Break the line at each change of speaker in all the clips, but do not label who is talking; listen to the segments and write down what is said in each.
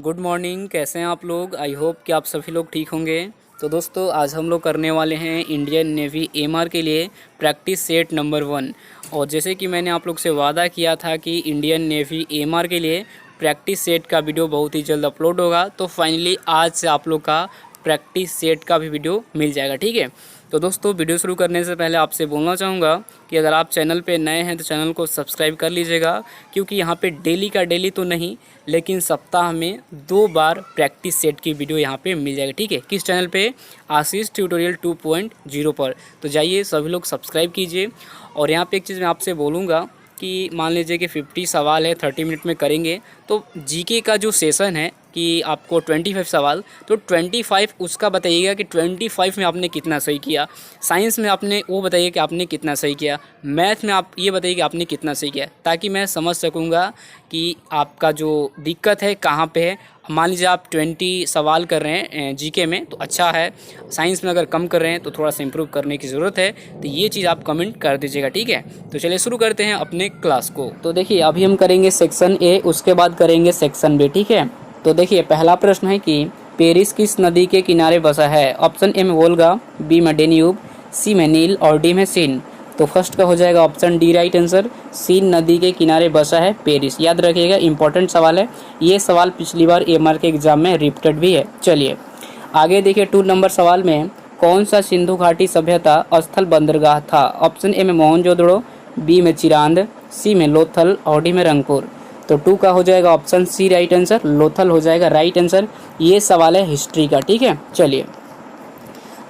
Good morning. कैसे हैं आप लोग? आई होप कि आप सभी लोग ठीक होंगे। तो दोस्तों आज हम लोग करने वाले हैं इंडियन नेवी एमआर के लिए प्रैक्टिस सेट नंबर 1। और जैसे कि मैंने आप लोग से वादा किया था कि इंडियन नेवी एमआर के लिए प्रैक्टिस सेट का वीडियो बहुत ही जल्द अपलोड होगा, तो फाइनली आज से आप लोग का प्रैक्टिस सेट का भी वीडियो मिल जाएगा। ठीक है, तो दोस्तों वीडियो शुरू करने से पहले आपसे बोलना चाहूँगा कि अगर आप चैनल पे नए हैं तो चैनल को सब्सक्राइब कर लीजिएगा, क्योंकि यहाँ पे डेली का डेली तो नहीं लेकिन सप्ताह में 2 बार प्रैक्टिस सेट की वीडियो यहाँ पे मिल जाएगी। ठीक है, किस चैनल पे? आशीष ट्यूटोरियल 2.0 पर। तो जाइए सभी लोग सब्सक्राइब कीजिए। और यहाँ पे एक चीज़ मैं आपसे बोलूँगा कि मान लीजिए कि 50 सवाल है, 30 मिनट में करेंगे, तो जीके का जो सेशन है कि आपको 25 सवाल, तो 25 उसका बताइएगा कि 25 में आपने कितना सही किया। साइंस में आपने वो बताइए कि आपने कितना सही किया। मैथ में आप ये बताइए कि आपने कितना सही किया, ताकि मैं समझ सकूँगा कि आपका जो दिक्कत है कहाँ पे है। मान लीजिए आप 20 सवाल कर रहे हैं जीके में तो अच्छा है, साइंस में अगर कम कर रहे हैं तो थोड़ा सा इम्प्रूव करने की ज़रूरत है। तो ये चीज़ आप कमेंट कर दीजिएगा। ठीक है, तो चलिए शुरू करते हैं अपने क्लास को। तो देखिए अभी हम करेंगे सेक्शन ए, उसके बाद करेंगे सेक्शन बी। ठीक है, तो देखिए पहला प्रश्न है कि पेरिस किस नदी के किनारे बसा है? ऑप्शन ए में वोल्गा, बी में डेन्यूब, सी में नील और डी में सीन। तो फर्स्ट का हो जाएगा option D right answer. Seine नदी के किनारे बसा है पेरिस। याद रखिएगा, इंपॉर्टेंट सवाल है ये। सवाल पिछली बार एमआर के एग्जाम में रिपीटेड भी है। चलिए आगे देखिए 2 नंबर सवाल में कौन सा सिंधु घाटी सभ्यता स्थल बंदरगाह था? ऑप्शन ए में मोहनजोदड़ो, बी में चिरांद, सी में लोथल और डी में रंगपुर। तो 2 का हो जाएगा option C right answer, Lothal हो जाएगा राइट आंसर। ये सवाल है हिस्ट्री का। ठीक है, चलिए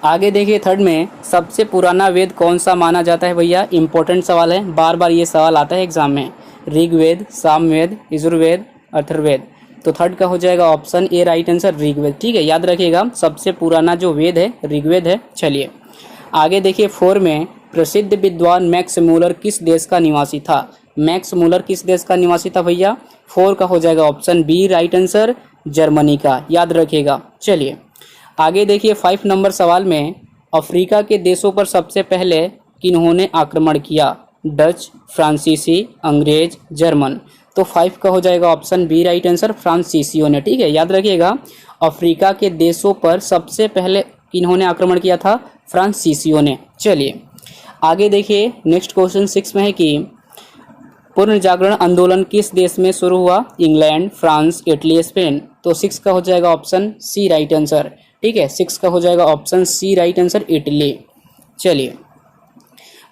आगे देखिए 3rd में सबसे पुराना वेद कौन सा माना जाता है? भैया इंपॉर्टेंट सवाल है, बार बार ये सवाल आता है एग्जाम में। ऋग्वेद, सामवेद, यजुर्वेद, अथर्ववेद। तो 3rd का हो जाएगा option A right answer, Rigveda. ठीक है, याद रखिएगा सबसे पुराना जो वेद है ऋग्वेद है। चलिए आगे देखिए 4 में प्रसिद्ध विद्वान मैक्स मूलर किस देश का निवासी था? मैक्स मूलर किस देश का निवासी था भैया? 4 का हो जाएगा option B right answer, Germany का। याद रखिएगा। चलिए आगे देखिए 5 नंबर सवाल में अफ्रीका के देशों पर सबसे पहले किन्होंने आक्रमण किया? डच, फ्रांसीसी, अंग्रेज, जर्मन। तो 5 का हो जाएगा ऑप्शन बी राइट आंसर, फ्रांसीसियों ने। ठीक है, याद रखिएगा अफ्रीका के देशों पर सबसे पहले किन्होंने आक्रमण किया था? फ्रांसीसियों ने। चलिए आगे देखिए नेक्स्ट क्वेश्चन 6 में है कि पूर्ण जागरण आंदोलन किस देश में शुरू हुआ? England, France, Italy, Spain. तो 6 का हो जाएगा ऑप्शन सी राइट आंसर। ठीक है, 6 का हो जाएगा option C right answer, Italy. चलिए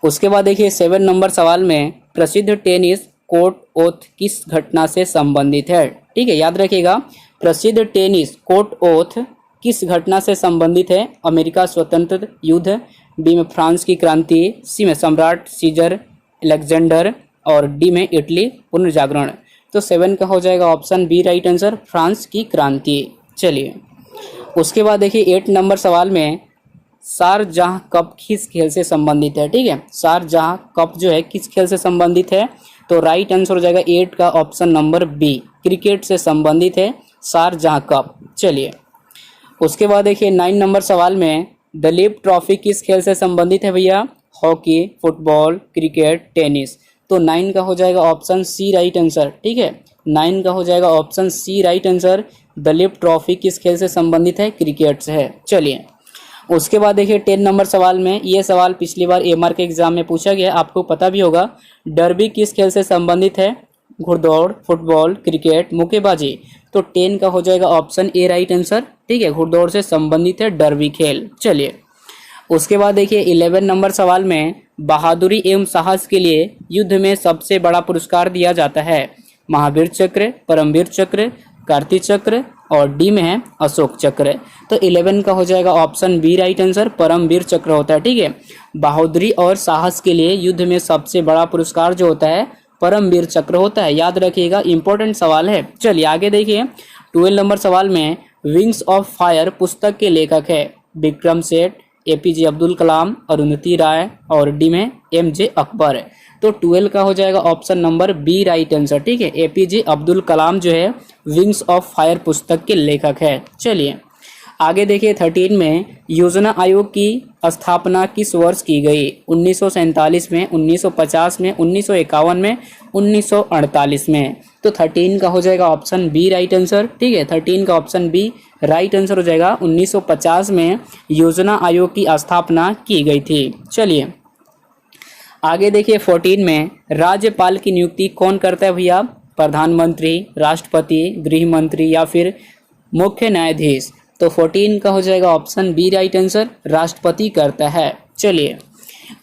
उसके बाद देखिए 7 नंबर सवाल में प्रसिद्ध टेनिस कोर्ट ओथ किस घटना से संबंधित है? ठीक है, याद रखिएगा प्रसिद्ध टेनिस कोर्ट ओथ किस घटना से संबंधित है? अमेरिका स्वतंत्र युद्ध, बी में फ्रांस की क्रांति, सी में सम्राट सीजर अलेक्जेंडर और डी में इटली पुनर्जागरण। तो 7 का हो जाएगा option B right answer, France की क्रांति। चलिए उसके बाद देखिए 8 नंबर सवाल में शारजाह कप किस खेल से संबंधित है? ठीक है, शारजाह कप जो है किस खेल से संबंधित है? तो राइट आंसर हो जाएगा 8 का ऑप्शन नंबर बी, क्रिकेट से संबंधित है शारजाह कप। चलिए उसके बाद देखिए 9 नंबर सवाल में दलीप ट्रॉफी किस खेल से संबंधित है भैया? Hockey, football, cricket, tennis. तो 9 का हो जाएगा ऑप्शन सी राइट आंसर। ठीक है, 9 का हो जाएगा option C right answer, Duleep trophy किस खेल से संबंधित है? क्रिकेट से है। चलिए उसके बाद देखिए 10 नंबर सवाल में ये सवाल पिछली बार एमआर के एग्जाम में पूछा गया, आपको पता भी होगा। डर्बी किस खेल से संबंधित है? घुड़दौड़, फुटबॉल, क्रिकेट, मुक्केबाजी। तो 10 का हो जाएगा ऑप्शन ए राइट आंसर। ठीक है, घुड़दौड़ से संबंधित है डर्बी खेल। चलिए उसके बाद देखिए 11 नंबर सवाल में बहादुरी एवं साहस के लिए युद्ध में सबसे बड़ा पुरस्कार दिया जाता है? महावीर चक्र, परमवीर चक्र, कार्ति चक्र और डी में है अशोक चक्र। तो 11 का हो जाएगा option B right answer, Paramvir Chakra होता है। ठीक है, बहादुरी और साहस के लिए युद्ध में सबसे बड़ा पुरस्कार जो होता है परमवीर चक्र होता है। याद रखिएगा, इंपॉर्टेंट सवाल है। चलिए आगे देखिए 12 नंबर सवाल में विंग्स ऑफ फायर पुस्तक के लेखक है? विक्रम सेठ, एपीजे अब्दुल कलाम, अरुंधति राय और डी में एमजे अकबर। तो 12 का हो जाएगा option number B right answer. ठीक है, एपीजे अब्दुल कलाम जो है विंग्स ऑफ फायर पुस्तक के लेखक है। चलिए आगे देखिए 13 में योजना आयोग की स्थापना किस वर्ष की गई? 1947 में, 1950 में, 1951 में, 1948 में। तो 13 का हो जाएगा ऑप्शन बी राइट आंसर। ठीक है, 13 का ऑप्शन बी राइट आंसर हो जाएगा। 1950 में योजना आयोग की स्थापना की गई थी। चलिए आगे देखिए 14 में राज्यपाल की नियुक्ति कौन करता है भैया? प्रधानमंत्री, राष्ट्रपति, गृह मंत्री या फिर मुख्य न्यायाधीश। तो 14 का हो जाएगा ऑप्शन बी राइट आंसर, राष्ट्रपति करता है। चलिए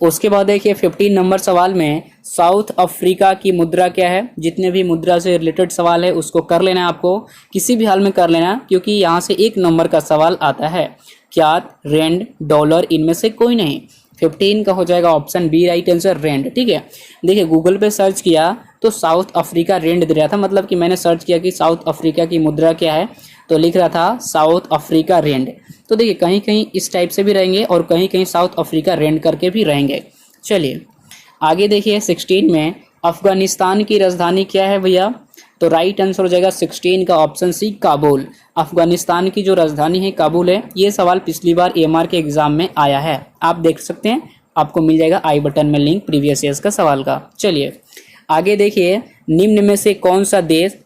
उसके बाद देखिए 15 नंबर सवाल में साउथ अफ्रीका की मुद्रा क्या है? जितने भी मुद्रा से रिलेटेड सवाल है उसको कर लेना है, आपको किसी भी हाल में कर लेना, क्योंकि यहाँ से 1 नंबर का सवाल आता है। क्यात, रेंड, डॉलर, इनमें से कोई नहीं। 15 का हो जाएगा option B right answer, rand. ठीक है, देखिए गूगल पे सर्च किया तो साउथ अफ्रीका रेंड दे रहा था, मतलब कि मैंने सर्च किया कि साउथ अफ्रीका की मुद्रा क्या है तो लिख रहा था साउथ अफ्रीका रेंड। तो देखिए कहीं कहीं इस टाइप से भी रहेंगे और कहीं कहीं साउथ अफ्रीका रेंड करके भी रहेंगे। चलिए आगे देखिए 16 में अफगानिस्तान की राजधानी क्या है भैया? तो राइट आंसर हो जाएगा 16 का ऑप्शन सी, काबुल। अफगानिस्तान की जो राजधानी है काबुल है। ये सवाल पिछली बार एएमआर के एग्जाम में आया है, आप देख सकते हैं, आपको मिल जाएगा आई बटन में लिंक प्रीवियस ईयर्स का सवाल का। चलिए आगे देखिए निम्न में से कौन सा देश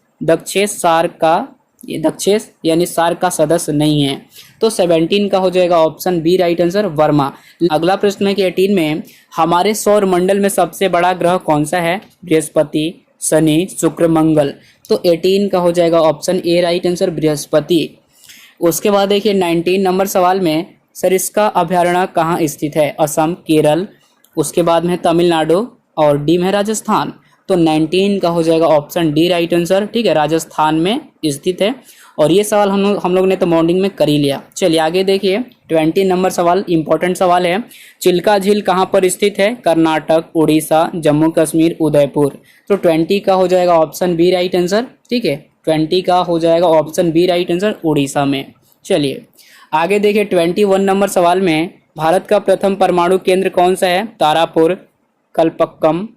दक्षेश यानी सार्क का सदस्य नहीं है? तो 17 का हो जाएगा ऑप्शन बी राइट आंसर, वर्मा। अगला प्रश्न है कि 18 में हमारे सौर मंडल में सबसे बड़ा ग्रह कौन सा है? बृहस्पति, शनि, शुक्र, मंगल। तो 18 का हो जाएगा option A right answer, Brihaspati. उसके बाद देखिए 19 नंबर सवाल में सरिस्का अभयारण्य कहाँ स्थित है? असम, केरल, उसके बाद में तमिलनाडु और डी में राजस्थान। तो 19 का हो जाएगा ऑप्शन डी राइट आंसर। ठीक है, राजस्थान में स्थित है। और ये सवाल हम लोग ने तो मॉर्निंग में कर ही लिया। चलिए आगे देखिए 20 नंबर सवाल, इंपॉर्टेंट सवाल है। चिल्का झील कहाँ पर स्थित है? कर्नाटक, उड़ीसा, जम्मू कश्मीर, उदयपुर। तो 20 का हो जाएगा ऑप्शन बी राइट आंसर। ठीक है, 20 का हो जाएगा option B right answer, Orissa में। चलिए आगे देखिए 21 नंबर सवाल में भारत का प्रथम परमाणु केंद्र कौन सा है? तारापुर, कलपक्कम,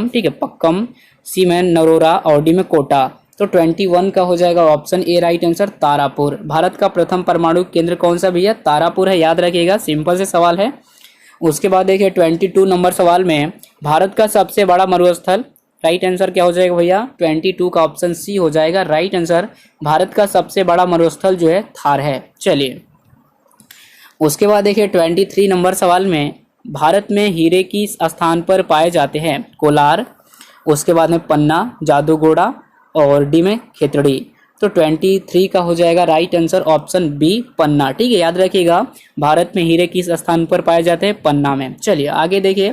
ठीक है, पक्कम, सी में नरोरा और डी में कोटा। तो 21 का हो जाएगा option A right answer, Tarapur. Bharat का प्रथम परमाणु केंद्र कौन सा भैया? तारापुर है, याद रखिएगा, सिंपल से सवाल है। उसके बाद देखिए 22 नंबर सवाल में भारत का सबसे बड़ा मरुस्थल, राइट आंसर क्या हो जाएगा भैया? 22 का ऑप्शन सी हो जाएगा राइट आंसर। भारत का सबसे बड़ा मरुस्थल जो है थार है। चलिए उसके बाद देखिए 23 नंबर सवाल में भारत में हीरे किस स्थान पर पाए जाते हैं? कोलार, उसके बाद में पन्ना, जादूगोड़ा और डी में खेतड़ी। तो 23 का हो जाएगा राइट आंसर ऑप्शन बी, पन्ना। ठीक है, याद रखिएगा भारत में हीरे किस स्थान पर पाए जाते हैं? पन्ना में। चलिए आगे देखिए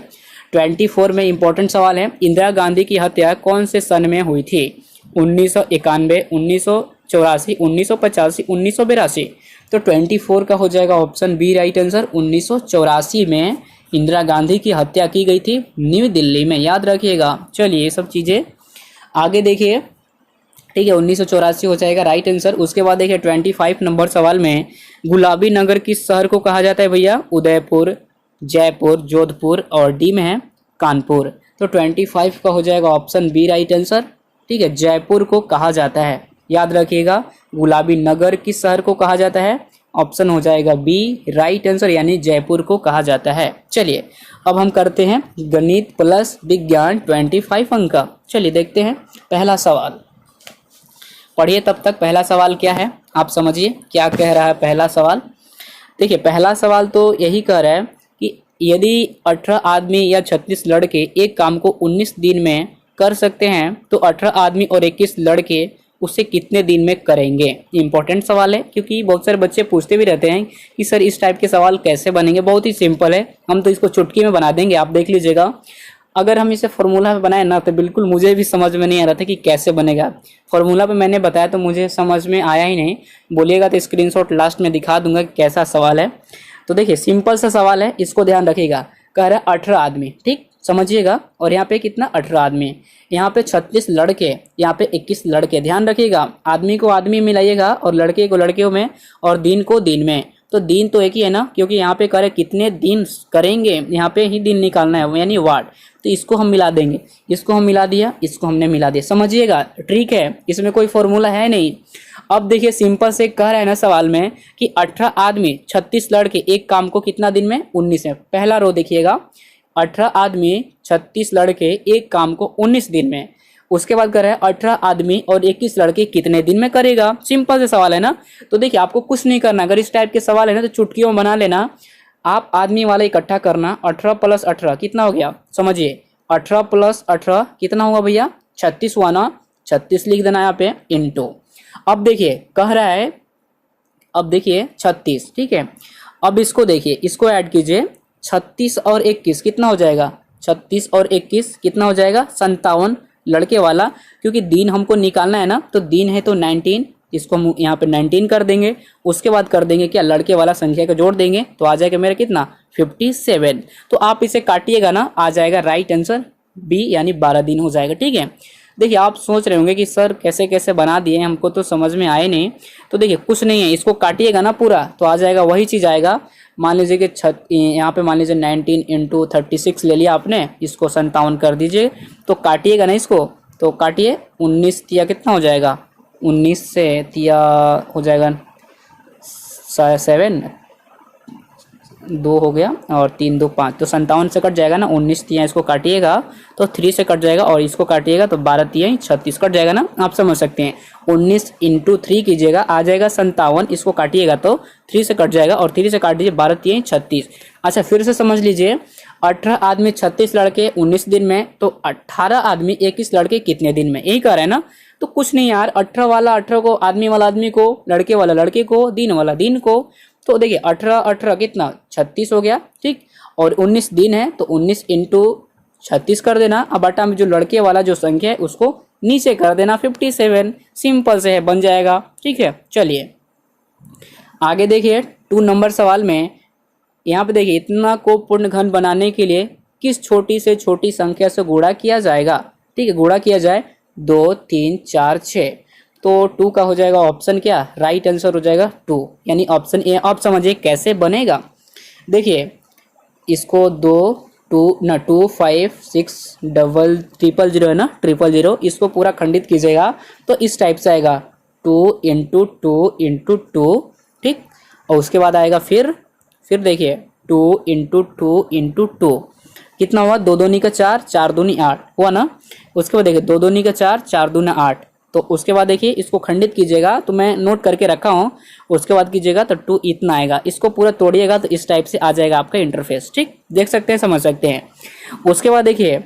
24 में इंपॉर्टेंट सवाल है। इंदिरा गांधी की हत्या कौन से सन में हुई थी? 1991, 1984, 1985, 1982। तो 24 का हो जाएगा ऑप्शन बी राइट आंसर, 1984 में इंदिरा गांधी की हत्या की गई थी न्यू दिल्ली में, याद रखिएगा। चलिए ये सब चीज़ें आगे देखिए। ठीक है, 1984 हो जाएगा राइट आंसर। उसके बाद देखिए 25 नंबर सवाल में गुलाबी नगर किस शहर को कहा जाता है भैया? उदयपुर, जयपुर, जोधपुर और डी में है कानपुर। तो 25 का हो जाएगा ऑप्शन बी राइट आंसर। ठीक है, जयपुर को कहा जाता है, याद रखिएगा। गुलाबी नगर किस शहर को कहा जाता है? ऑप्शन हो जाएगा बी राइट आंसर, यानी जयपुर को कहा जाता है। चलिए अब हम करते हैं गणित प्लस विज्ञान 25 अंक का। चलिए देखते हैं पहला सवाल, पढ़िए तब तक। पहला सवाल क्या है आप समझिए, क्या कह रहा है पहला सवाल। देखिए पहला सवाल तो यही कह रहा है कि यदि 18 आदमी या 36 लड़के एक काम को 19 दिन में कर सकते हैं तो 18 आदमी और 21 लड़के उसे कितने दिन में करेंगे। इंपॉर्टेंट सवाल है, क्योंकि बहुत सारे बच्चे पूछते भी रहते हैं कि सर इस टाइप के सवाल कैसे बनेंगे। बहुत ही सिंपल है, हम तो इसको चुटकी में बना देंगे, आप देख लीजिएगा। अगर हम इसे फॉर्मूला में बनाए ना तो बिल्कुल मुझे भी समझ में नहीं आ रहा था कि कैसे बनेगा। फॉर्मूला पे मैंने बताया तो मुझे समझ में आया ही नहीं। बोलिएगा तो स्क्रीनशॉट लास्ट में दिखा दूंगा कि कैसा सवाल है। तो देखिए सिंपल सा सवाल है, इसको ध्यान रखिएगा। कह रहा है 18 आदमी, ठीक समझिएगा। और यहाँ पे कितना 18 आदमी, यहाँ पे 36 लड़के, यहाँ पे 21 लड़के। ध्यान रखिएगा, आदमी को आदमी मिलाइएगा और लड़के को लड़कियों में और दिन को दिन में। तो दिन तो एक ही है ना, क्योंकि यहाँ पे करे कितने दिन करेंगे, यहाँ पे ही दिन निकालना है, यानी वाट। तो इसको हम मिला देंगे, इसको हम मिला दिया, इसको हमने मिला दिया। समझिएगा, ट्रिक है, इसमें कोई फॉर्मूला है नहीं। अब देखिए सिंपल से कह रहा है ना सवाल में कि 18 आदमी 36 लड़के एक काम को कितना दिन में, 19 में। पहला रो देखिएगा, 18 आदमी 36 लड़के एक काम को 19 दिन में। उसके बाद कह रहा है 18 आदमी और 21 लड़के कितने दिन में करेगा। सिंपल से सवाल है ना। तो देखिए आपको कुछ नहीं करना, अगर इस टाइप के सवाल है ना तो चुटकियों में बना लेना। आप आदमी वाला इकट्ठा करना, 18 + 18 कितना हो गया, समझिए 18 + 18 कितना होगा भैया, 36 हुआ ना। 36 लिख देना यहाँ पे इंटू। अब देखिए कह रहा है, अब देखिए 36, ठीक है। अब इसको देखिए, इसको ऐड कीजिए, 36 और 21 कितना हो जाएगा, 36 और 21 कितना हो जाएगा, 57 लड़के वाला। क्योंकि दिन हमको निकालना है ना, तो दिन है तो 19, इसको हम यहाँ पे 19 कर देंगे। उसके बाद कर देंगे क्या, लड़के वाला संख्या को जोड़ देंगे तो आ जाएगा मेरा कितना, 57। तो आप इसे काटिएगा ना, आ जाएगा राइट आंसर बी, यानी 12 दिन हो जाएगा, ठीक है। देखिए आप सोच रहे होंगे कि सर कैसे कैसे बना दिए, हमको तो समझ में आए नहीं। तो देखिए कुछ नहीं है, इसको काटिएगा ना पूरा तो आ जाएगा वही चीज़ आएगा। मान लीजिए कि यहाँ पे मान लीजिए 19 × 36 ले लिया आपने, इसको 57 कर दीजिए। तो काटिएगा ना इसको, तो काटिए, 19 तिया कितना हो जाएगा, 19 से तिया हो जाएगा 7, 2 हो गया और 3 2 5, तो 57 से कट जाएगा ना। 19 तिया इसको काटिएगा तो 3 से कट जाएगा, और इसको काटिएगा तो 12 तिया 36 कट जाएगा ना। आप समझ सकते हैं, 19 × 3 कीजिएगा आ जाएगा 57, इसको काटिएगा तो 3 से कट जाएगा, और 3 से काट दीजिए, 12 तिया 36। अच्छा फिर से समझ लीजिए, 18 आदमी 36 लड़के 19 दिन में, तो 18 आदमी 21 लड़के कितने दिन में, यही कह रहे हैं ना। तो कुछ नहीं यार, 18 वाला 18 को, आदमी वाला आदमी को, लड़के वाला लड़के को, दिन वाला दिन को। तो देखिए 18 18 कितना, 36 हो गया, ठीक। और 19 दिन है तो 19 × 36 कर देना। अब बटा में जो लड़के वाला जो संख्या है उसको नीचे कर देना, 57। सिंपल से है, बन जाएगा, ठीक है। चलिए आगे देखिए 2 नंबर सवाल में, यहाँ पे देखिए इतना को पूर्ण घन बनाने के लिए किस छोटी से छोटी संख्या से गुणा किया जाएगा, ठीक है। गुणा किया जाए 2 3 4 6, तो 2 का हो जाएगा ऑप्शन क्या, राइट आंसर हो जाएगा 2, यानी ऑप्शन ए। आप समझिए कैसे बनेगा, देखिए इसको 2 2 5 6 0 है ना, 000, इसको पूरा खंडित कीजिएगा तो इस टाइप से आएगा, 2 × 2 × 2, ठीक। और उसके बाद आएगा फिर देखिए 2 × 2 × 2 कितना हुआ, 2 दूनी का 4, 4 दूनी 8 हुआ ना। उसके बाद देखिए 2 दूनी का 4, 4 दूना 8। तो उसके बाद देखिए इसको खंडित कीजिएगा, तो मैं नोट करके रखा हूँ। उसके बाद कीजिएगा तो 2 इतना आएगा, इसको पूरा तोड़िएगा तो इस टाइप से आ जाएगा आपका इंटरफेस, ठीक। देख सकते हैं, समझ सकते हैं। उसके बाद देखिए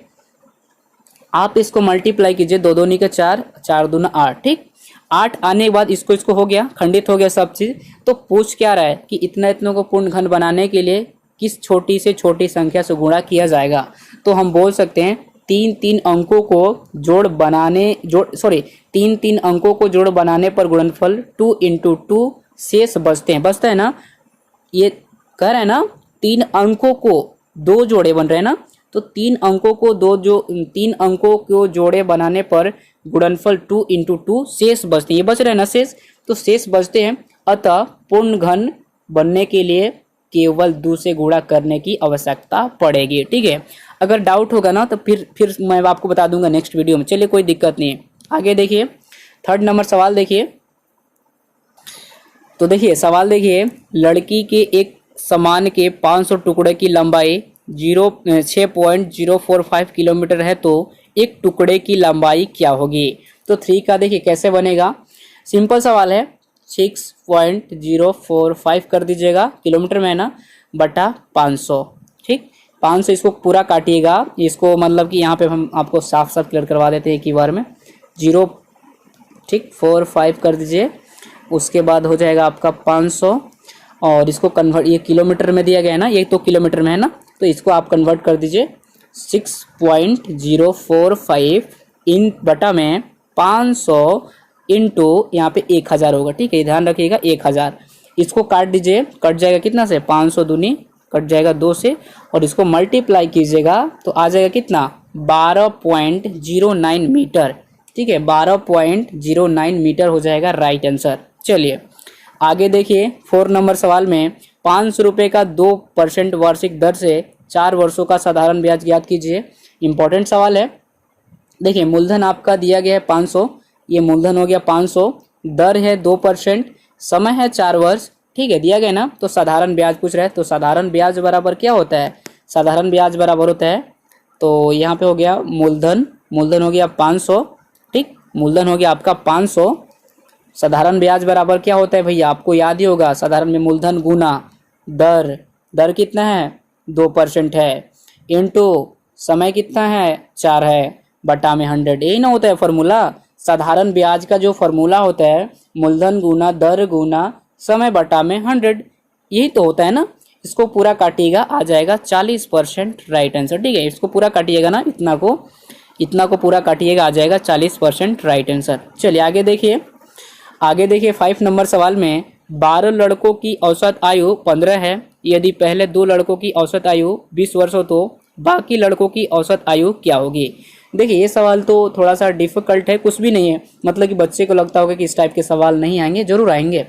आप इसको मल्टीप्लाई कीजिए, 2 दूनी का 4, 4 दूना 8, ठीक। 8 आने के बाद इसको हो गया, खंडित हो गया सब चीज़। तो पूछ क्या रहा है कि इतनों को पूर्ण घन बनाने के लिए किस छोटी से छोटी संख्या से गुणा किया जाएगा। तो हम बोल सकते हैं 3 अंकों को तीन अंकों को जोड़ बनाने पर गुणनफल 2 × 2 शेष बचते हैं, बचता है ना। ये कह रहा है ना 3 अंकों को 2 जोड़े बन रहे हैं ना, तो 3 अंकों को जोड़े बनाने पर गुणनफल 2 × 2 शेष बचते हैं। ये बच रहे हैं ना शेष, तो शेष बचते हैं। अतः पूर्ण घन बनने के लिए केवल 2 से गुणा करने की आवश्यकता पड़ेगी, ठीक है। अगर डाउट होगा ना तो फिर मैं आपको बता दूंगा नेक्स्ट वीडियो में। चलिए कोई दिक्कत नहीं है। आगे देखिए 3 नंबर सवाल देखिए। तो देखिए सवाल देखिए, लड़की के एक सामान के 500 टुकड़े की लंबाई 6.045 किलोमीटर है, तो एक टुकड़े की लंबाई क्या होगी। तो 3 का देखिए कैसे बनेगा, सिंपल सवाल है। 6.045 कर दीजिएगा, किलोमीटर में है ना, बटा 500, ठीक। 500 इसको पूरा काटिएगा, इसको मतलब कि यहाँ पे हम आपको साफ साफ क्लियर करवा देते हैं एक ही बार में। 0 ठीक 45 कर दीजिए, उसके बाद हो जाएगा आपका 500, और इसको कन्वर्ट, ये किलोमीटर में दिया गया है ना, ये तो किलोमीटर में है ना, तो इसको आप कन्वर्ट कर दीजिए 6.045 इन बटा में 500 इंटू यहाँ पे 1000 होगा, ठीक है, ध्यान रखिएगा 1000। इसको काट दीजिए, कट जाएगा कितना से, 500 दूनी कट जाएगा 2 से, और इसको मल्टीप्लाई कीजिएगा तो आ जाएगा कितना, 12.09 मीटर, ठीक है, 12.09 मीटर हो जाएगा राइट आंसर। चलिए आगे देखिए 4 नंबर सवाल में, 500 रुपये का 2% वार्षिक दर से 4 वर्षों का साधारण ब्याज ज्ञात कीजिए। इंपॉर्टेंट सवाल है। देखिए मूलधन आपका दिया गया है 500, ये मूलधन हो गया 500, दर है 2%, समय है 4 वर्ष, ठीक है, दिया गया ना। तो साधारण ब्याज पूछ रहा है, तो साधारण ब्याज बराबर क्या होता है, साधारण ब्याज बराबर होता है, तो यहाँ पे हो गया मूलधन, मूलधन हो गया 500, ठीक, मूलधन हो गया आपका 500। साधारण ब्याज बराबर क्या होता है भैया, आपको याद ही होगा, साधारण में मूलधन गुना दर, दर कितना है 2% है, इनटू समय कितना है 4 है, बटा में 100, यही ना होता है फॉर्मूला। साधारण ब्याज का जो फॉर्मूला होता है मूलधन गुना दर गुना समय बटा में 100, यही तो होता है ना। इसको पूरा काटिएगा आ जाएगा 40% राइट आंसर, ठीक है, इसको पूरा काटिएगा ना, इतना को पूरा काटिएगा आ जाएगा 40% राइट आंसर। चलिए आगे देखिए, आगे देखिए 5 नंबर सवाल में 12 लड़कों की औसत आयु 15 है, यदि पहले 2 लड़कों की औसत आयु 20 वर्ष हो तो बाकी लड़कों की औसत आयु क्या होगी। देखिए ये सवाल तो थोड़ा सा डिफिकल्ट है, कुछ भी नहीं है, मतलब कि बच्चे को लगता होगा कि इस टाइप के सवाल नहीं आएंगे, जरूर आएंगे।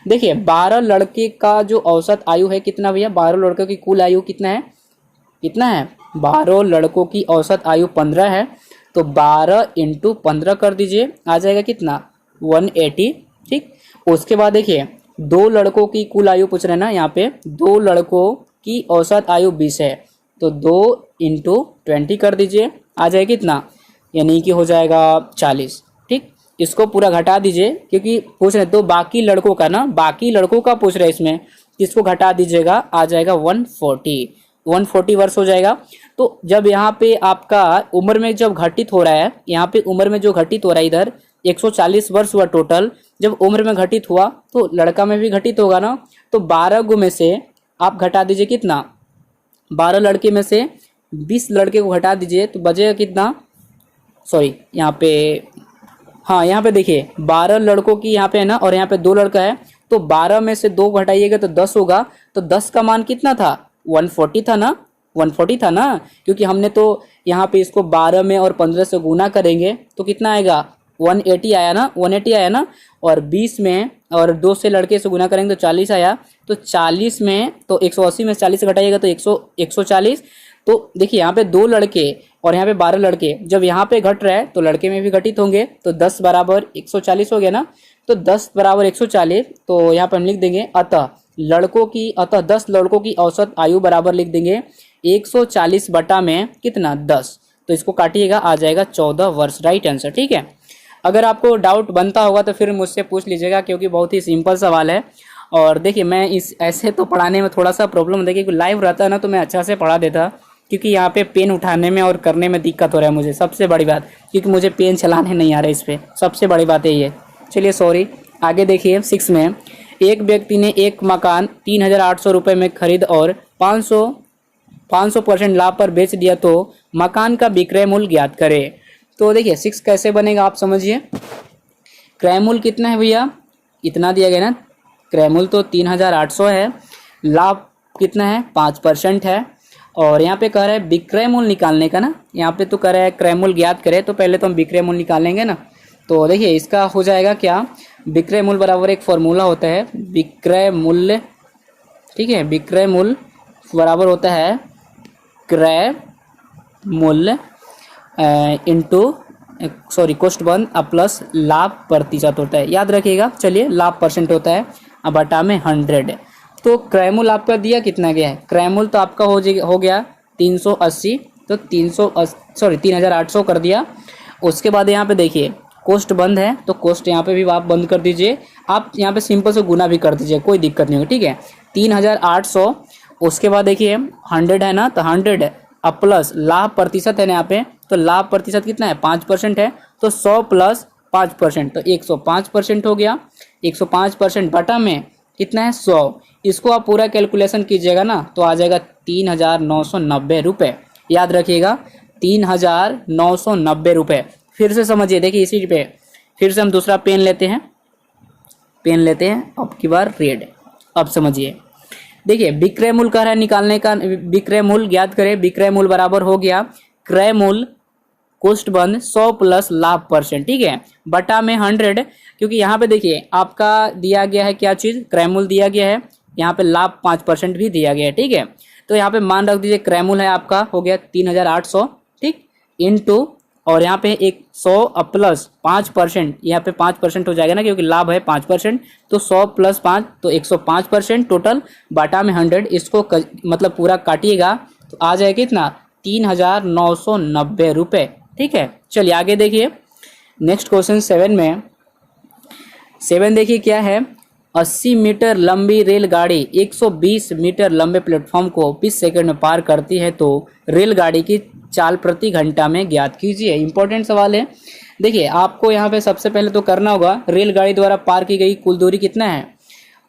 देखिए 12 लड़के का जो औसत आयु है कितना भैया, 12 लड़कों की कुल आयु कितना है, कितना है, 12 लड़कों की औसत आयु 15 है, तो 12 इंटू 15 कर दीजिए, आ जाएगा कितना 180, ठीक। उसके बाद देखिए 2 लड़कों की कुल आयु पूछ रहे हैं ना, यहाँ पे 2 लड़कों की औसत आयु 20 है, तो 2 इंटू 20 कर दीजिए, आ जाएगा कितना, यानी कि हो जाएगा 40, ठीक। इसको पूरा घटा दीजिए, क्योंकि पूछ रहे तो बाकी लड़कों का ना, बाकी लड़कों का पूछ रहे हैं इसमें, इसको घटा दीजिएगा आ जाएगा 140 वर्ष हो जाएगा। तो जब यहाँ पे आपका उम्र में जब घटित हो रहा है, यहाँ पे उम्र में जो घटित हो रहा है इधर 140 वर्ष हुआ टोटल, जब उम्र में घटित हुआ तो लड़का में भी घटित होगा ना, तो 12 गो में से आप घटा दीजिए कितना, 12 लड़के में से 20 लड़के को घटा दीजिए तो बचेगा कितना, सॉरी यहाँ पे, हाँ यहाँ पे देखिए 12 लड़कों की यहाँ पे है ना, और यहाँ पे 2 लड़का है, तो 12 में से 2 घटाइएगा तो 10 होगा, तो 10 का मान कितना था 140 था ना, 140 था ना, क्योंकि हमने तो यहाँ पे इसको 12 में और 15 से गुना करेंगे तो कितना आएगा 180 आया ना, 180 आया ना, और 20 में और 2 से लड़के से गुना करेंगे तो 40 आया, तो 40 में तो 180 में 40 घटाइएगा तो 140। तो देखिए यहाँ पे 2 लड़के और यहाँ पे 12 लड़के, जब यहाँ पे घट रहा है तो लड़के में भी घटित होंगे, तो 10 बराबर 140 हो गया ना, तो 10 बराबर 140, तो यहाँ पे हम लिख देंगे अतः 10 लड़कों की औसत आयु बराबर लिख देंगे 140 बटा में कितना 10, तो इसको काटिएगा आ जाएगा 14 वर्ष, राइट आंसर, ठीक है। अगर आपको डाउट बनता होगा तो फिर मुझसे पूछ लीजिएगा, क्योंकि बहुत ही सिंपल सवाल है। और देखिए मैं इस ऐसे तो पढ़ाने में थोड़ा सा प्रॉब्लम होता है, क्योंकि लाइव रहता है ना तो मैं अच्छा से पढ़ा देता, क्योंकि यहाँ पे पेन उठाने में और करने में दिक्कत हो रहा है मुझे, सबसे बड़ी बात, क्योंकि मुझे पेन चलाने नहीं आ रहा है इस पर, सबसे बड़ी बात यही है। चलिए सॉरी, आगे देखिए 6 में, एक व्यक्ति ने एक मकान 3,800 रुपये में खरीद और 500% लाभ पर बेच दिया, तो मकान का विक्रय मूल्य ज्ञात करे। तो देखिए 6 कैसे बनेगा आप समझिए, क्रय मूल्य कितना है भैया, इतना दिया गया ना, क्रय मूल्य तो 3,800 है, लाभ कितना है 5% है, और यहाँ पे कह रहा है विक्रय मूल्य निकालने का ना, यहाँ पे तो कह रहा है क्रय मूल्य ज्ञात करे, तो पहले तो हम विक्रय मूल्य निकालेंगे ना। तो देखिए इसका हो जाएगा क्या, विक्रय मूल्य बराबर एक फॉर्मूला होता है विक्रय मूल्य, ठीक है, विक्रय मूल्य बराबर होता है क्रय मूल्य इंटू कोष्ठ बंद प्लस लाभ प्रतिशत होता है, याद रखिएगा। चलिए लाभ परसेंट होता है, अब बटा में 100, तो क्रय मूल्य आपका दिया कितना गया है, क्रय मूल्य तो आपका हो गया 380, तो 3,800 कर दिया। उसके बाद यहाँ पे देखिए कोष्ठ बंद है, तो कोष्ठ यहाँ पे भी आप बंद कर दीजिए, आप यहाँ पे सिंपल से गुना भी कर दीजिए, कोई दिक्कत नहीं होगी, ठीक है, 3,800। उसके बाद देखिए 100 है ना, तो 100 अब प्लस लाभ प्रतिशत है ना यहाँ पे, तो लाभ प्रतिशत कितना है 5% है, तो 100 प्लस 5%, तो 105% हो गया, 105% बटा में कितना है 100, इसको आप पूरा कैलकुलेशन कीजिएगा ना तो आ जाएगा 3,990 रुपये, याद रखिएगा 3,990 रुपये। फिर से समझिए, देखिए इसी पे फिर से हम दूसरा पेन लेते हैं, अब की बार रेड। अब समझिए, देखिए विक्रय मूल्य कह रहा है निकालने का, विक्रय मूल्य ज्ञात करें, विक्रय मूल्य बराबर हो गया क्रय मूल्य कोष्ठ बंद 100 प्लस लाभ परसेंट, ठीक है, बटा में 100, क्योंकि यहाँ पे देखिए आपका दिया गया है क्या चीज़, क्रय मूल्य दिया गया है, यहाँ पे लाभ 5% भी दिया गया है, ठीक है। तो यहाँ पे मान रख दीजिए क्रय मूल्य है आपका हो गया 3,800, ठीक, इंटू और यहाँ पे 100 प्लस 5%, यहाँ पे 5% हो जाएगा ना, क्योंकि लाभ है 5%, तो 100 प्लस 5 तो 105% टोटल बटा में 100, इसको मतलब पूरा काटिएगा तो आ जाएगा कितना, 3,990 रुपये। ठीक है, चलिए आगे देखिए नेक्स्ट क्वेश्चन 7 में। 7 देखिए क्या है, 80 मीटर लंबी रेलगाड़ी 120 मीटर लंबे प्लेटफॉर्म को 20 सेकंड में पार करती है, तो रेलगाड़ी की चाल प्रति घंटा में ज्ञात कीजिए। इंपॉर्टेंट सवाल है। देखिए आपको यहाँ पे सबसे पहले तो करना होगा, रेलगाड़ी द्वारा पार की गई कुल दूरी कितना है,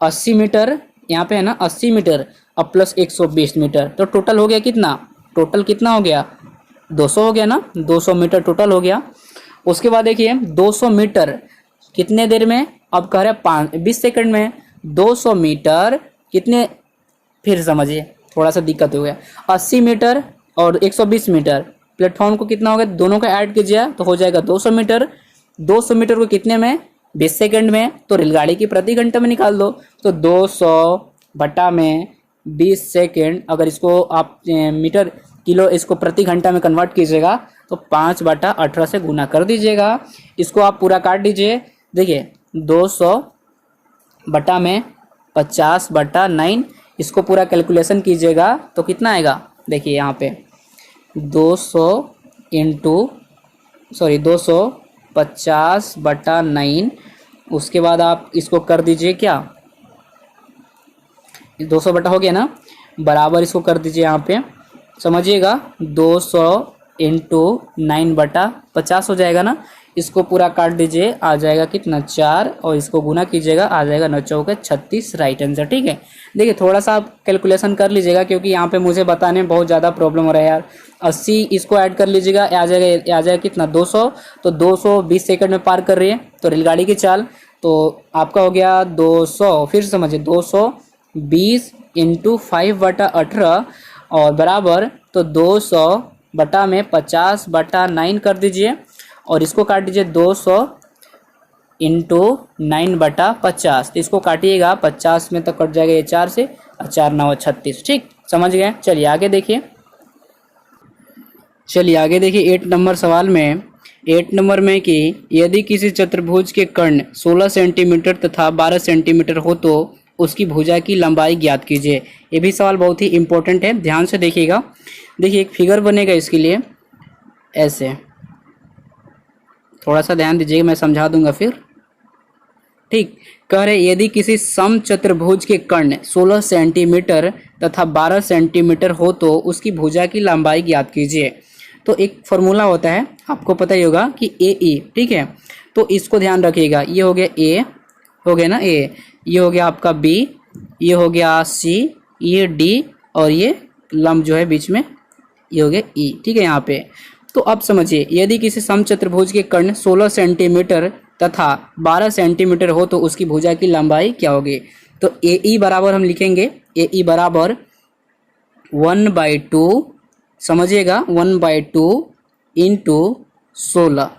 80 मीटर, यहाँ पे है ना 80 मीटर अब प्लस 120 मीटर, तो टोटल हो गया कितना, टोटल कितना हो गया, 200 हो गया ना, 200 मीटर टोटल हो गया। उसके बाद देखिए 200 मीटर कितने देर में, अब कह रहे हैं 20 सेकंड में, 200 मीटर कितने, फिर समझिए थोड़ा सा दिक्कत हो गया, 80 मीटर और 120 मीटर प्लेटफॉर्म को कितना हो गया, दोनों का ऐड कीजिए तो हो जाएगा 200 मीटर। 200 मीटर को कितने में, 20 सेकंड में, तो रेलगाड़ी की प्रति घंटे में निकाल दो, तो 200 बटा में 20 सेकंड, अगर इसको आप मीटर किलो इसको प्रति घंटा में कन्वर्ट कीजिएगा तो 5/18 से गुना कर दीजिएगा। इसको आप पूरा काट दीजिए। देखिए 200 बटा में 50/9, इसको पूरा कैलकुलेशन कीजिएगा तो कितना आएगा, देखिए यहाँ पे 250/9, उसके बाद आप इसको कर दीजिए क्या, 200 बटा हो गया ना, बराबर इसको कर दीजिए यहाँ पे, समझिएगा 200 इंटू 9/50 हो जाएगा ना, इसको पूरा काट दीजिए, आ जाएगा कितना 4, और इसको गुना कीजिएगा आ जाएगा 9 चौके 36, राइट आंसर। ठीक है, देखिए थोड़ा सा आप कैलकुलेशन कर लीजिएगा, क्योंकि यहाँ पे मुझे बताने में बहुत ज़्यादा प्रॉब्लम हो रहा है यार। 80 इसको ऐड कर लीजिएगा, आ जाएगा कितना 200, तो 200 20 सेकंड में पार कर रही है, तो रेलगाड़ी की चाल तो आपका हो गया 200, फिर समझिए 220 इंटू 5/18 और बराबर, तो 200 बटा में 50/9 कर दीजिए, और इसको काट दीजिए 200 इंटू 9/50, तो इसको काटिएगा 50 में तो कट जाएगा ये 4 से, 4 9 36। ठीक, समझ गए। चलिए आगे देखिए, 8 नंबर सवाल में, 8 नंबर में कि यदि किसी चतुर्भुज के कर्ण 16 सेंटीमीटर तथा 12 सेंटीमीटर हो तो उसकी भुजा की लंबाई ज्ञात कीजिए। ये भी सवाल बहुत ही इंपॉर्टेंट है, ध्यान से देखिएगा। देखिए एक फिगर बनेगा इसके लिए, ऐसे थोड़ा सा ध्यान दीजिएगा, मैं समझा दूंगा फिर। ठीक, कह रहे यदि किसी समचतुर्भुज के कर्ण 16 सेंटीमीटर तथा 12 सेंटीमीटर हो तो उसकी भुजा की लंबाई ज्ञात कीजिए। तो एक फॉर्मूला होता है, आपको पता ही होगा कि ए ई, ठीक है, तो इसको ध्यान रखिएगा। ये हो गया ए, हो गया ना ए, ये हो गया आपका बी, ये हो गया सी, ये डी, और ये लंब जो है बीच में ये हो गया ई। ठीक है, यहाँ पे तो अब समझिए यदि किसी समचतुर्भुज के कर्ण 16 सेंटीमीटर तथा 12 सेंटीमीटर हो तो उसकी भुजा की लंबाई क्या होगी। तो ए ई बराबर हम लिखेंगे, ए ई बराबर 1/2, समझिएगा 1/2 इंटू 16,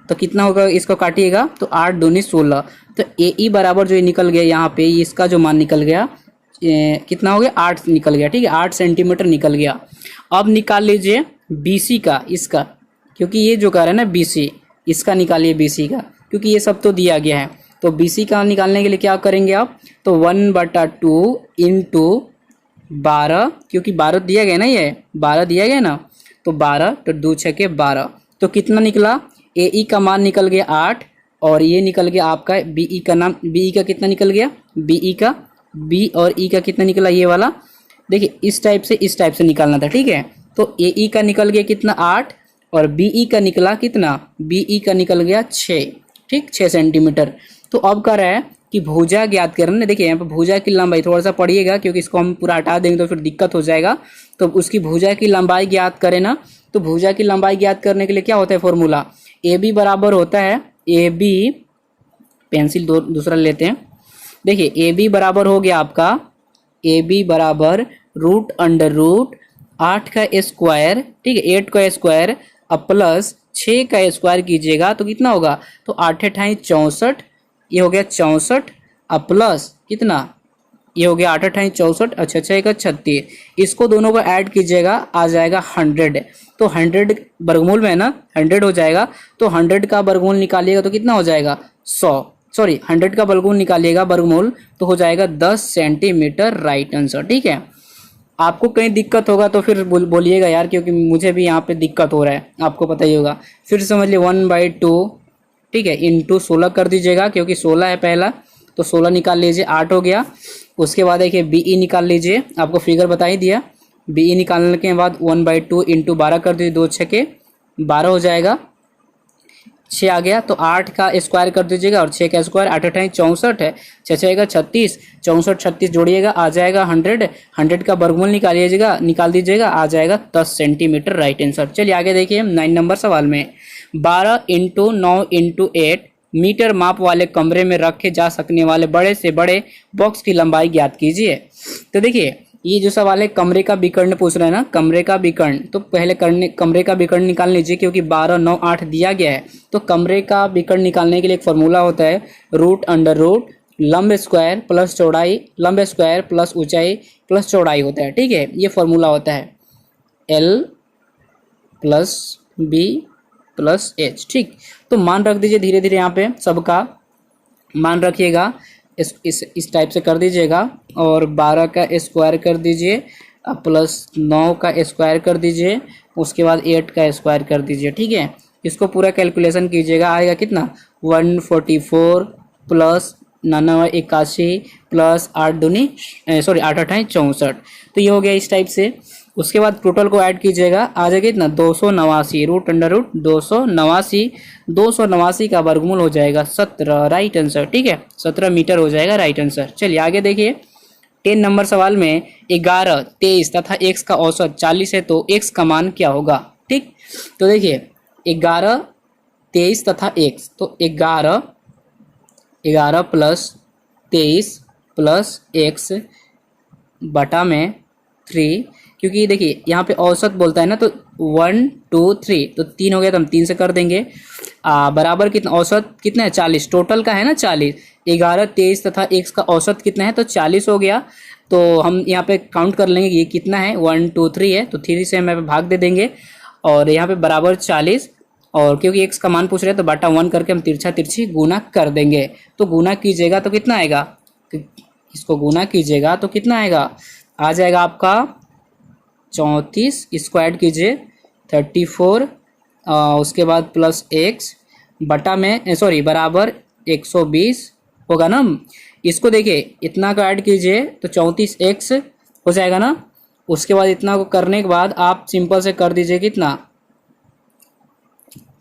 तो कितना होगा, इसको काटिएगा तो 8 दूनी 16, तो ए ई बराबर जो निकल गया यहाँ पे, इसका जो मान निकल गया कितना हो गया, 8 निकल गया। ठीक है, 8 सेंटीमीटर निकल गया। अब निकाल लीजिए BC का, इसका, क्योंकि ये जो कह रहा है ना BC, इसका निकालिए BC का, क्योंकि ये सब तो दिया गया है। तो BC का निकालने के लिए क्या करेंगे आप, तो 1/2 इंटू 12, क्योंकि 12 दिया गया ना, ये 12 दिया गया ना, तो 12, तो 2 6 12, तो कितना निकला, AE का मान निकल गया 8, और ये निकल गया आपका BE का नाम, BE का कितना निकल गया, BE का B और E का कितना निकला, ये वाला। देखिए इस टाइप से निकालना था। ठीक है, तो AE का निकल गया कितना 8, और BE का निकला कितना, BE का निकल गया 6। ठीक, 6 सेंटीमीटर। तो अब कह रहा है कि भुजा ज्ञात करना। देखिए यहाँ पे भुजा की लंबाई थोड़ा सा पढ़िएगा, क्योंकि इसको हम पूरा हटा देंगे तो फिर दिक्कत हो जाएगा। तो उसकी भुजा की लंबाई ज्ञात करें ना, तो भुजा की लंबाई ज्ञात करने के लिए क्या होता है फॉर्मूला, AB बराबर होता है, AB पेंसिल दूसरा लेते हैं। देखिए AB बराबर हो गया आपका, AB बराबर √8 का स्क्वायर, ठीक है 8 का स्क्वायर, अब प्लस 6 का स्क्वायर कीजिएगा तो कितना होगा, तो 8 × 8 = 64, ये हो गया 64, अब प्लस कितना ये हो गया 8 अठाई 64, अच्छा 6 का 36, इसको दोनों को ऐड कीजिएगा आ जाएगा 100। तो 100 वर्गमूल में है ना 100 हो जाएगा, तो 100 का वर्गमूल निकालिएगा तो कितना हो जाएगा 100, सॉरी 100 का वर्गमूल निकालिएगा वर्गमूल तो हो जाएगा 10 सेंटीमीटर, राइट आंसर। ठीक है, आपको कहीं दिक्कत होगा तो फिर बोलिएगा यार, क्योंकि मुझे भी यहाँ पे दिक्कत हो रहा है, आपको पता ही होगा। फिर समझ लिए 1/2, ठीक है, इंटू 16 कर दीजिएगा, क्योंकि 16 है पहला, तो 16 निकाल लीजिए, 8 हो गया। उसके बाद देखिए BE निकाल लीजिए, आपको फिगर बता ही दिया। BE निकालने के बाद 1/2 इंटू 12 कर दीजिए, 2 छके 12 हो जाएगा, 6 आ गया। तो 8 का स्क्वायर कर दीजिएगा और 6 का स्क्वायर, 8 अठाई 64 है, 6 6 का 36, 64 36 जोड़िएगा आ जाएगा 100। 100 का वर्गमूल निकाल दीजिएगा आ जाएगा 10 सेंटीमीटर, राइट आंसर। चलिए आगे देखिए 9 नंबर सवाल में 12 इंटू 9 इंटू 8 मीटर माप वाले कमरे में रखे जा सकने वाले बड़े से बड़े बॉक्स की लंबाई ज्ञात कीजिए। तो देखिए ये जो सवाल है कमरे का विकर्ण पूछ रहे हैं ना, कमरे का विकर्ण, तो पहले कमरे का विकर्ण निकाल लीजिए, क्योंकि 12 9 8 दिया गया है। तो कमरे का विकर्ण निकालने के लिए एक फॉर्मूला होता है, रूट अंडर रूट लंब स्क्वायर प्लस चौड़ाई, लंब स्क्वायर प्लस ऊंचाई प्लस चौड़ाई होता है। ठीक है, ये फॉर्मूला होता है L plus B plus H। ठीक, तो मान रख दीजिए धीरे धीरे, यहाँ पे सबका मान रखिएगा, इस टाइप से कर दीजिएगा, और 12 का स्क्वायर कर दीजिए प्लस 9 का स्क्वायर कर दीजिए, उसके बाद 8 का स्क्वायर कर दीजिए। ठीक है, इसको पूरा कैलकुलेशन कीजिएगा, आएगा कितना 144 प्लस 99 81 प्लस 8 दूनी 8 अठाई 64। तो ये हो गया इस टाइप से। उसके बाद टोटल को ऐड कीजिएगा, आ जाएगा इतना 289, रूट अंडर रूट 289, 289 का वर्गमूल हो जाएगा 17, राइट आंसर। ठीक है, 17 मीटर हो जाएगा, राइट आंसर। चलिए आगे देखिए 10 नंबर सवाल में 11 23 तथा x का औसत 40 है, तो x का मान क्या होगा। ठीक, तो देखिए 11 23 तथा x, तो 11 प्लस 23 प्लस x बटा में 3, क्योंकि देखिए यहाँ पे औसत बोलता है ना, तो 1 2 3, तो 3 हो गया, तो हम 3 से कर देंगे, बराबर कितना, औसत कितना है 40, टोटल का है ना 40, 11 23 तथा x का औसत कितना है, तो 40 हो गया। तो हम यहाँ पे काउंट कर लेंगे ये कितना है, 1 2 3 है, तो 3 से हम यहाँ पे भाग दे देंगे, और यहाँ पे बराबर 40, और क्योंकि x का मान पूछ रहे हैं तो बटा 1 करके हम तिरछा तिरछी गुना कर देंगे। तो गुना कीजिएगा तो कितना आएगा, इसको गुना कीजिएगा तो कितना आएगा, आ जाएगा आपका 34, स्क्वायर कीजिए 34, उसके बाद प्लस x बटा में सॉरी बराबर 120 होगा ना। इसको देखिए इतना को ऐड कीजिए तो 34x हो जाएगा ना। उसके बाद इतना को करने के बाद आप सिंपल से कर दीजिए, कितना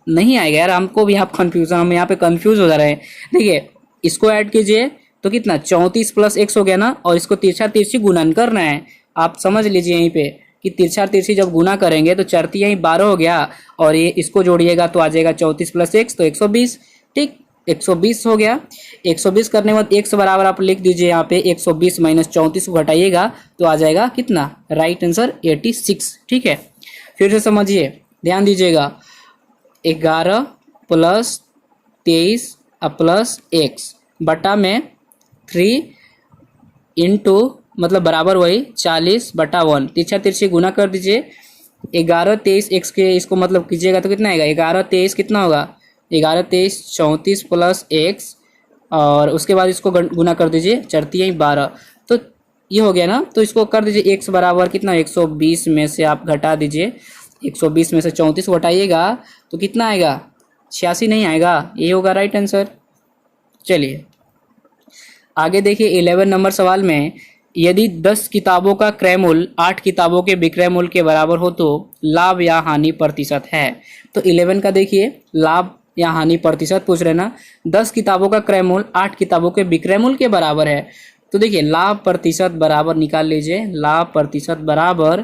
नहीं आएगा यार, हमको भी आप कंफ्यूजन, हम यहाँ पे कंफ्यूज हो जा रहे हैं। देखिए इसको ऐड कीजिए तो कितना 34 प्लस x हो गया ना, और इसको तिरछा तिरछी गुणन करना है। आप समझ लीजिए यहीं पे कि तिरछा तिरछी जब गुना करेंगे तो चरती यहीं 12 हो गया, और ये इसको जोड़िएगा तो आ जाएगा 34 प्लस x तो 120। ठीक, 120 हो गया। 120 करने के बाद x बराबर आप लिख दीजिए यहाँ पे 120 माइनस 34 को घटाइएगा तो आ जाएगा कितना, राइट आंसर 86। ठीक है, फिर से समझिए ध्यान दीजिएगा, 11 प्लस 23 प्लस x बटा में 3 इंटू मतलब बराबर वही 40 बटा 1, तिरछा तिरछी गुना कर दीजिए। 11 23 x के इसको मतलब कीजिएगा तो कितना आएगा, 11 23 कितना होगा, 11 23 34 प्लस x, और उसके बाद इसको गुना कर दीजिए, चरती है 12, तो ये हो गया ना। तो इसको कर दीजिए x बराबर कितना 120 में से आप घटा दीजिए, 120 में से 34 घटाइएगा तो कितना आएगा 86 नहीं आएगा, ये होगा राइट आंसर। चलिए आगे देखिए 11 नंबर सवाल में, यदि 10 किताबों का क्रय मूल्य 8 किताबों के विक्रय मूल्य के बराबर हो तो लाभ या हानि प्रतिशत है। तो 11 का देखिए लाभ या हानि प्रतिशत पूछ रहे ना, 10 किताबों का क्रय मूल्य 8 किताबों के विक्रय मूल्य के बराबर है। तो देखिए लाभ प्रतिशत बराबर निकाल लीजिए, लाभ प्रतिशत बराबर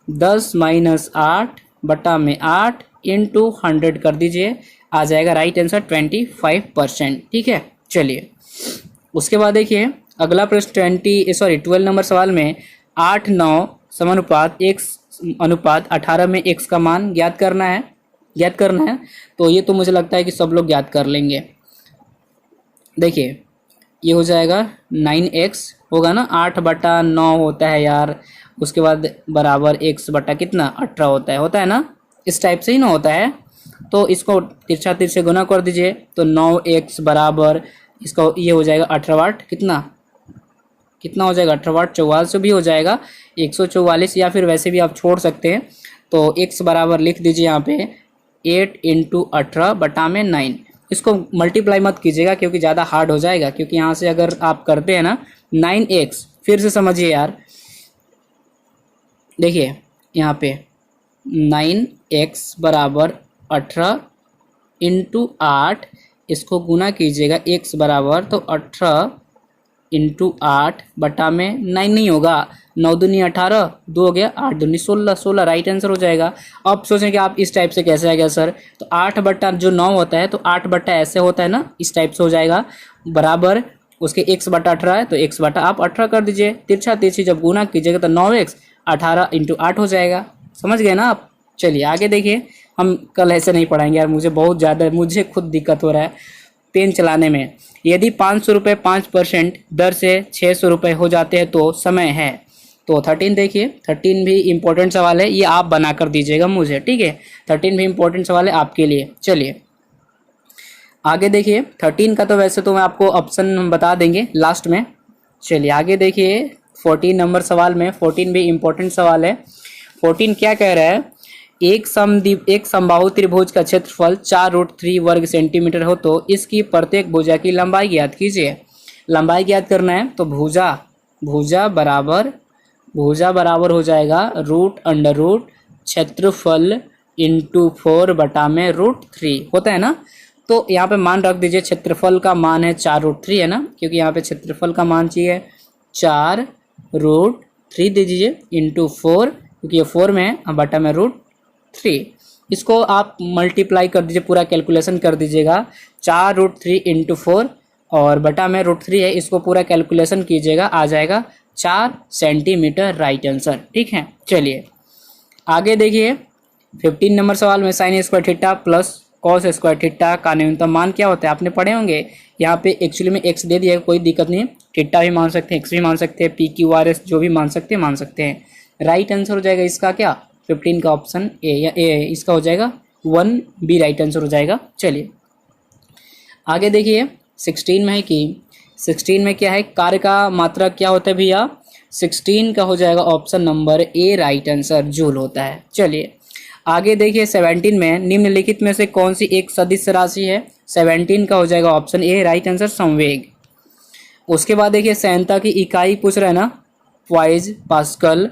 10 माइनस 8 बटा में 8 इंटू 100 कर दीजिए, आ जाएगा राइट आंसर 25%। ठीक है, चलिए उसके बाद देखिए अगला प्रश्न 12 नंबर सवाल में 8 9 समानुपात x अनुपात 18 में x का मान ज्ञात करना है। तो ये तो मुझे लगता है कि सब लोग ज्ञात कर लेंगे। देखिए ये हो जाएगा 9x होगा ना, 8/9 होता है यार, उसके बाद बराबर x बटा कितना 18 होता है ना, इस टाइप से ही ना होता है। तो इसको तिरछा तिरछे गुना कर दीजिए, तो 9x बराबर इसका ये हो जाएगा 18 वाट, कितना हो जाएगा 18 वाट, 4400 भी हो जाएगा, 144, या फिर वैसे भी आप छोड़ सकते हैं। तो x बराबर लिख दीजिए यहाँ पे 8 × 18/9। इसको मल्टीप्लाई मत कीजिएगा क्योंकि ज़्यादा हार्ड हो जाएगा, क्योंकि यहाँ से अगर आप करते हैं ना 9x, फिर से समझिए यार, देखिए यहाँ पे 9x बराबर 18 × 8, इसको गुना कीजिएगा x बराबर, तो 18 × 8/9 नहीं होगा, 9 दूनी 18, 2 हो गया, 8 दूनी 16, राइट आंसर हो जाएगा। अब सोचें कि आप इस टाइप से कैसे आ गया सर, तो 8/9 होता है, तो 8 ऐसे होता है ना, इस टाइप से हो जाएगा, बराबर उसके x बटा 18 है, तो x बटा आप 18 कर दीजिए, तिरछा तिरछी जब गुना कीजिएगा तो 9x 18 × 8 हो जाएगा। समझ गए ना आप। चलिए आगे देखिए, हम कल ऐसे नहीं पढ़ाएंगे यार, मुझे खुद दिक्कत हो रहा है पेन चलाने में। यदि 500 रुपये 5% दर से 600 रुपये हो जाते हैं तो समय है। तो 13 देखिए, 13 भी इम्पोर्टेंट सवाल है, ये आप बना कर दीजिएगा मुझे, ठीक है। 13 भी इम्पोर्टेंट सवाल है आपके लिए। चलिए आगे देखिए, 13 का तो वैसे तो मैं आपको ऑप्शन बता देंगे लास्ट में। चलिए आगे देखिए, 14 नंबर सवाल में, 14 भी इम्पोर्टेंट सवाल है। 14 क्या कह रहा है, एक समबाहु त्रिभुज का क्षेत्रफल 4√3 वर्ग सेंटीमीटर हो तो इसकी प्रत्येक भुजा की लंबाई ज्ञात कीजिए। लंबाई ज्ञात करना है तो भुजा बराबर हो जाएगा √√ क्षेत्रफल × 4/√3 होता है ना। तो यहाँ पे मान रख दीजिए, क्षेत्रफल का मान है 4√3 है ना, क्योंकि यहाँ पे क्षेत्रफल का मान चाहिए 4√3 दे दीजिए × 4, क्योंकि ये 4 में है, बटा में √3। इसको आप मल्टीप्लाई कर दीजिए, पूरा कैलकुलेशन कर दीजिएगा, 4√3 × 4 और बटा में √3 है, इसको पूरा कैलकुलेशन कीजिएगा, आ जाएगा 4 सेंटीमीटर, राइट आंसर, ठीक है। चलिए आगे देखिए, 15 नंबर सवाल में sine square theta plus cos square theta का न्यूनतम मान क्या होता है, आपने पढ़े होंगे। यहाँ पे एक्चुअली में एक्स दे दिया, कोई दिक्कत नहीं, थीटा भी मान सकते हैं, एक्स भी मान सकते हैं, PQRS जो भी मान सकते हैं। राइट आंसर हो जाएगा इसका क्या, 15 का ऑप्शन ए, या इसका हो जाएगा 1B राइट आंसर हो जाएगा। चलिए आगे देखिए, 16 में है कि 16 में क्या है, कार्य का मात्रक क्या होता है भैया, 16 का हो जाएगा option number A right answer, joule होता है। चलिए आगे देखिए, 17 में निम्नलिखित में से कौन सी एक सदिश राशि है, 17 का हो जाएगा ऑप्शन ए राइट आंसर, संवेग। उसके बाद देखिए, संयंत्र की इकाई पूछ रहा है ना, पॉइज, पास्कल,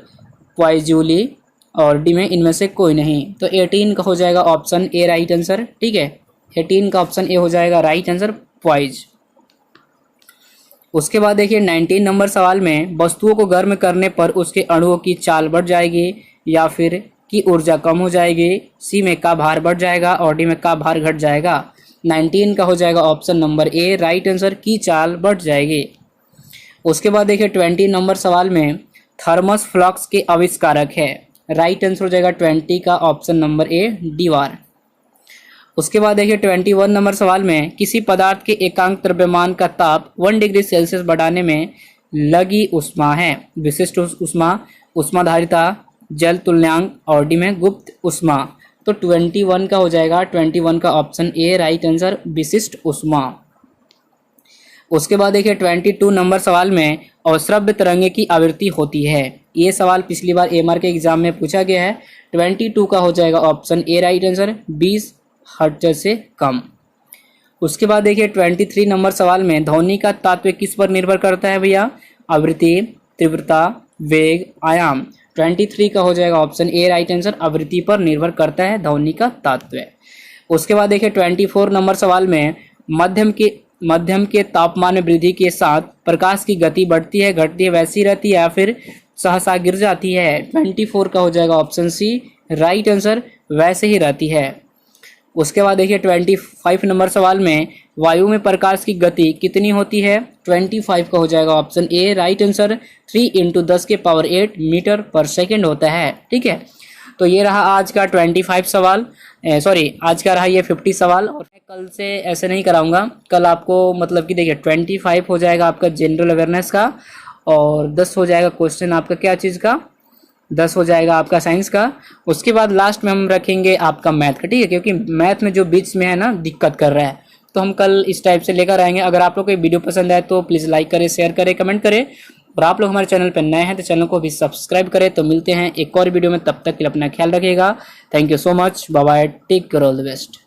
पॉइजूली और डी में इनमें से कोई नहीं, तो 18 का हो जाएगा ऑप्शन ए राइट आंसर, ठीक है। 18 का ऑप्शन ए हो जाएगा राइट आंसर, पॉइज। उसके बाद देखिए, 19 नंबर सवाल में वस्तुओं को गर्म करने पर उसके अणुओं की चाल बढ़ जाएगी या फिर की ऊर्जा कम हो जाएगी, सी में का भार बढ़ जाएगा और डी में का भार घट जाएगा। 19 का हो जाएगा option number A right answer, की चाल बढ़ जाएगी। उसके बाद देखिए, 20 नंबर सवाल में थर्मस फ्लक्स के आविष्कारक है, राइट आंसर हो जाएगा 20 का ऑप्शन नंबर ए, डीवार। उसके बाद देखिए, 21 नंबर सवाल में किसी पदार्थ के एकांक द्रव्यमान का ताप 1 डिग्री सेल्सियस बढ़ाने में लगी उष्मा है, विशिष्ट उष्मा, उष्माधारिता, जल तुल्यांक और डी में गुप्त उष्मा। तो 21 का हो जाएगा, 21 का ऑप्शन ए राइट आंसर, विशिष्ट उष्मा। उसके बाद देखिए, 22 नंबर सवाल में अवश्रव्य तरंगे की आवृत्ति होती है, ये सवाल पिछली बार एमआर के एग्जाम में पूछा गया है। 22 का हो जाएगा option A right answer, 20 hertz से कम। उसके बाद देखिए, 23 नंबर सवाल में ध्वनि का तात्व्य किस पर निर्भर करता है भैया, आवृत्ति, तीव्रता, वेग, आयाम। 23 का हो जाएगा ऑप्शन ए राइट आंसर, आवृत्ति पर निर्भर करता है ध्वनि का तात्व्य। उसके बाद देखिए, 24 नंबर सवाल में मध्यम के तापमान में वृद्धि के साथ प्रकाश की गति बढ़ती है, घटती है, वैसी रहती है या फिर सहसा गिर जाती है। 24 का हो जाएगा ऑप्शन सी राइट आंसर, वैसे ही रहती है। उसके बाद देखिए, 25 नंबर सवाल में वायु में प्रकाश की गति कितनी होती है, 25 का हो जाएगा option A right answer, 3 × 10⁸ metre पर सेकेंड होता है, ठीक है। तो ये रहा आज का 25 सवाल, आज का रहा ये 50 सवाल। और मैं कल से ऐसे नहीं कराऊंगा, कल आपको मतलब कि देखिए 25 हो जाएगा आपका जनरल अवेयरनेस का और 10 हो जाएगा क्वेश्चन आपका क्या चीज़ का, 10 हो जाएगा आपका साइंस का। उसके बाद लास्ट में हम रखेंगे आपका मैथ का, ठीक है, क्योंकि मैथ में जो बीच में है ना दिक्कत कर रहा है, तो हम कल इस टाइप से लेकर आएंगे। अगर आप लोग को ये वीडियो पसंद आए तो प्लीज़ लाइक करें, शेयर करें, कमेंट करें, और आप लोग हमारे चैनल पर नए हैं तो चैनल को भी सब्सक्राइब करें। तो मिलते हैं एक और वीडियो में, तब तक के लिए अपना ख्याल रखिएगा। Thank you so much, bye bye, take care, all the best.